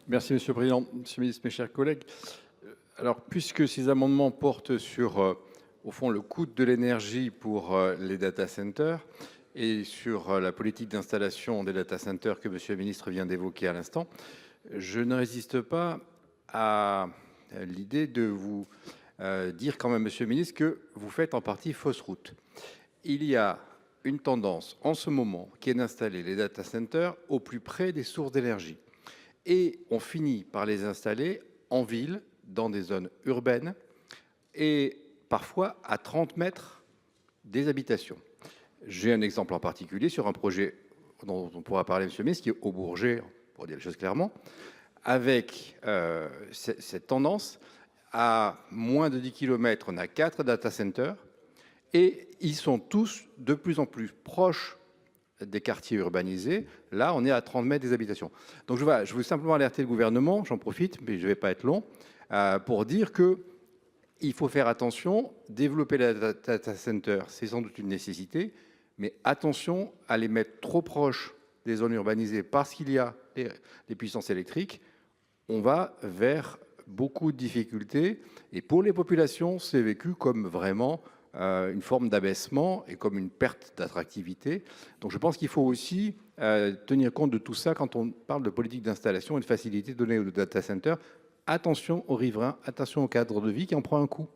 Merci Monsieur le Président. Monsieur le Ministre, mes chers collègues. Alors, puisque ces amendements portent sur, au fond, le coût de l'énergie pour les data centers et sur la politique d'installation des data centers que Monsieur le Ministre vient d'évoquer à l'instant, je ne résiste pas à l'idée de vous dire quand même, Monsieur le Ministre, que vous faites en partie fausse route. Il y a une tendance en ce moment qui est d'installer les data centers au plus près des sources d'énergie. Et on finit par les installer en ville, dans des zones urbaines, et parfois à 30 mètres des habitations. J'ai un exemple en particulier sur un projet dont on pourra parler, Monsieur le Ministre, qui est au Bourget, pour dire les choses clairement, avec cette tendance. À moins de 10 km, on a 4 data centers, et ils sont tous de plus en plus proches des quartiers urbanisés. Là, on est à 30 mètres des habitations. Donc je veux simplement alerter le gouvernement, j'en profite, mais je ne vais pas être long, pour dire qu'il faut faire attention. Développer les data centers, c'est sans doute une nécessité, mais attention à les mettre trop proches des zones urbanisées parce qu'il y a des puissances électriques. On va vers beaucoup de difficultés, et pour les populations, c'est vécu comme vraiment une forme d'abaissement et comme une perte d'attractivité. Donc je pense qu'il faut aussi tenir compte de tout ça quand on parle de politique d'installation et de facilité donnée aux data centers. Attention aux riverains, attention au cadre de vie qui en prend un coup.